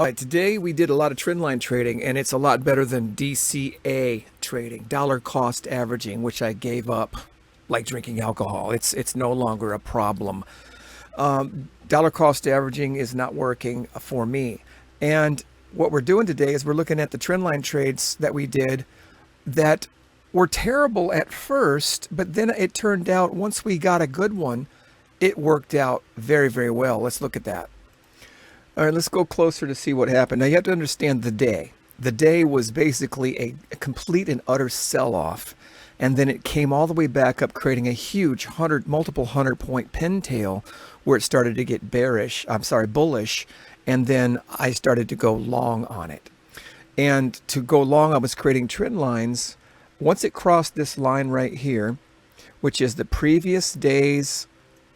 All right, today we did a lot of trendline trading, and it's a lot better than DCA trading, dollar cost averaging, which I gave up like drinking alcohol. It's no longer a problem. Dollar cost averaging is not working for me. And what we're doing today is we're looking at the trendline trades that we did that were terrible at first, but then it turned out once we got a good one, it worked out very, very well. Let's look at that. All right, let's go closer to see what happened. Now you have to understand the day. The day was basically a complete and utter sell-off, and then it came all the way back up, creating a huge multiple 100-point pintail where it started to get bullish, and then I started to go long on it. And to go long, I was creating trend lines. Once it crossed this line right here, which is the previous day's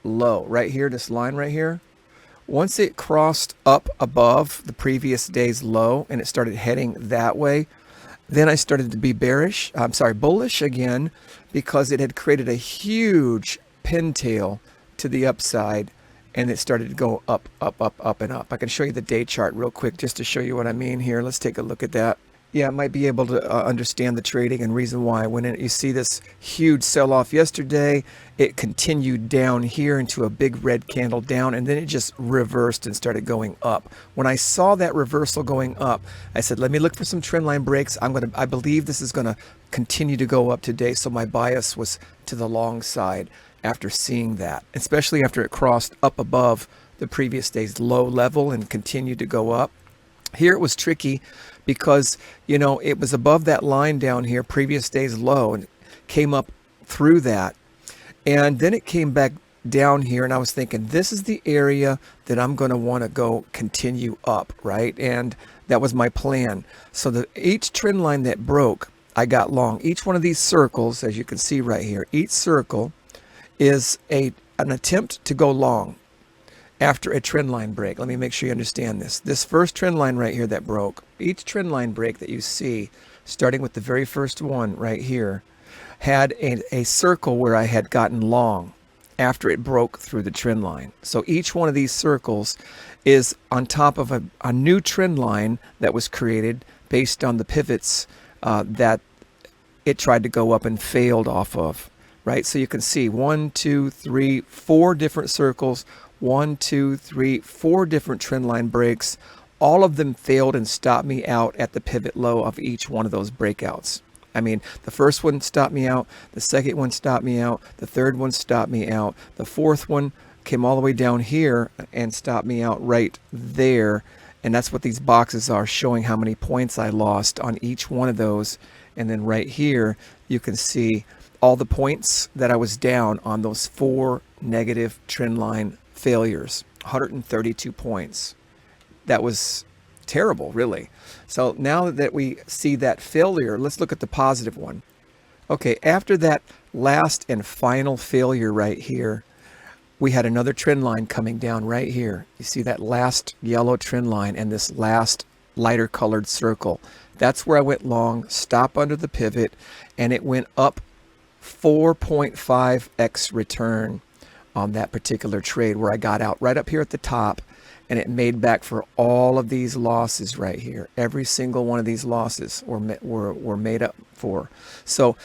low, right here, this line right here, once it crossed up above the previous day's low and it started heading that way, then I started to be bullish again, because it had created a huge pintail to the upside, and it started to go up, up, up, up, and up. I can show you the day chart real quick just to show you what I mean here. Let's take a look at that. Yeah, I might be able to understand the trading and reason why. When you see this huge sell-off yesterday, it continued down here into a big red candle down, and then it just reversed and started going up. When I saw that reversal going up, I said, let me look for some trend line breaks. I believe this is gonna continue to go up today, so my bias was to the long side after seeing that, especially after it crossed up above the previous day's low level and continued to go up. Here it was tricky because, it was above that line down here, previous day's low, and came up through that. And then it came back down here, and I was thinking, this is the area that I'm going to want to go continue up, right? And that was my plan. So each trend line that broke, I got long. Each one of these circles, as you can see right here, each circle is an attempt to go long after a trend line break. Let me make sure you understand this. This first trend line right here that broke, each trend line break that you see, starting with the very first one right here, had a circle where I had gotten long after it broke through the trend line. So each one of these circles is on top of a new trend line that was created based on the pivots that it tried to go up and failed off of, right? So you can see 1, 2, 3, 4 different circles, 1, 2, 3, 4 different trend line breaks. All of them failed and stopped me out at the pivot low of each one of those breakouts. I mean, the first one stopped me out, the second one stopped me out, the third one stopped me out, the fourth one came all the way down here and stopped me out right there. And that's what these boxes are, showing how many points I lost on each one of those. And then right here, you can see all the points that I was down on those 4 negative trend line failures, 132 points. That was terrible, really. So now that we see that failure, let's look at the positive one. Okay, after that last and final failure right here, we had another trend line coming down right here. You see that last yellow trend line and this last lighter colored circle. That's where I went long, stop under the pivot, and it went up 4.5x return on that particular trade, where I got out right up here at the top, and it made back for all of these losses right here. Every single one of these losses were made up for. So,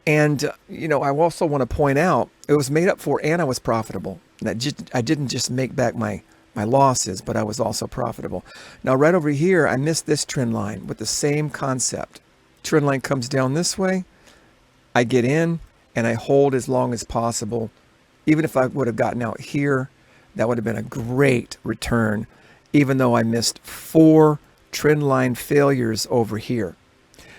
and I also want to point out, it was made up for, and I was profitable. I didn't just make back my losses, but I was also profitable. Now right over here, I missed this trend line with the same concept. Trend line comes down this way, I get in and I hold as long as possible. Even if I would have gotten out here, that would have been a great return, even though I missed 4 trend line failures over here.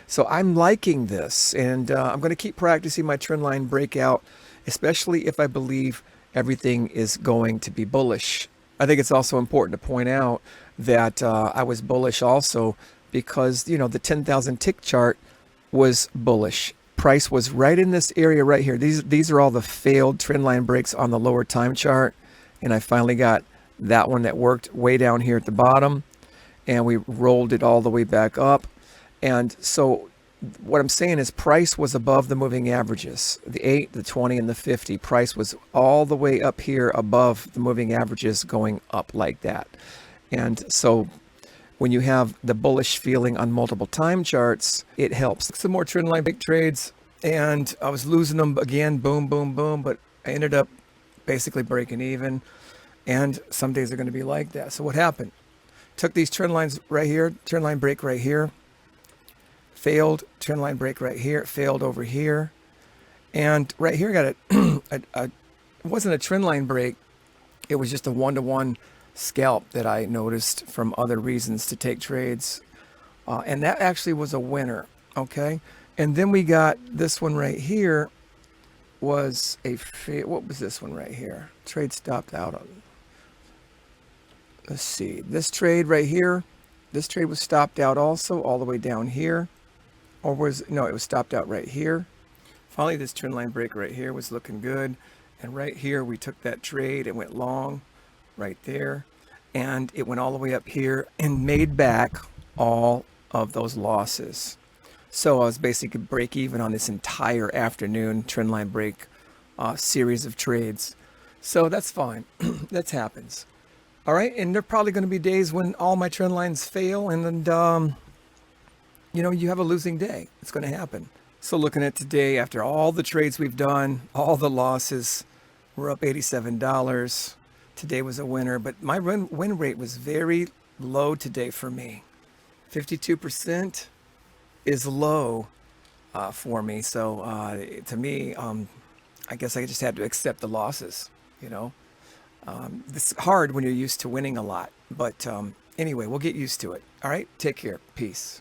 So I'm liking this, and I'm going to keep practicing my trend line breakout, especially if I believe everything is going to be bullish. I think it's also important to point out that I was bullish also because, the 10,000 tick chart was bullish. Price was right in this area right here. These are all the failed trend line breaks on the lower time chart, and I finally got that one that worked way down here at the bottom, and we rolled it all the way back up. And so what I'm saying is price was above the moving averages, the 8, the 20, and the 50. Price was all the way up here above the moving averages, going up like that. And so when you have the bullish feeling on multiple time charts, it helps. Some more trendline big trades, and I was losing them again, boom, boom, boom, but I ended up basically breaking even. And some days are going to be like that. So what happened? Took these trend lines right here, trend line break right here, failed, trend line break right here, failed over here. And right here got it wasn't a trend line break. It was just a one-to-one scalp that I noticed from other reasons to take trades. And that actually was a winner, okay? And then we got this one right here was what was this one right here? Trade stopped out on. Let's see, this trade right here, this trade was stopped out also all the way down here. Or no, it was stopped out right here. Finally, this trend line break right here was looking good. And right here, we took that trade and went long right there. And it went all the way up here and made back all of those losses. So I was basically break even on this entire afternoon trend line break series of trades. So that's fine. That happens. All right. And there are probably going to be days when all my trend lines fail and you have a losing day. It's going to happen. So looking at today, after all the trades we've done, all the losses, we're up $87. Today was a winner, but my win rate was very low today for me. 52% is low for me. So to me, I guess I just had to accept the losses, It's hard when you're used to winning a lot. But anyway, we'll get used to it. All right, take care. Peace.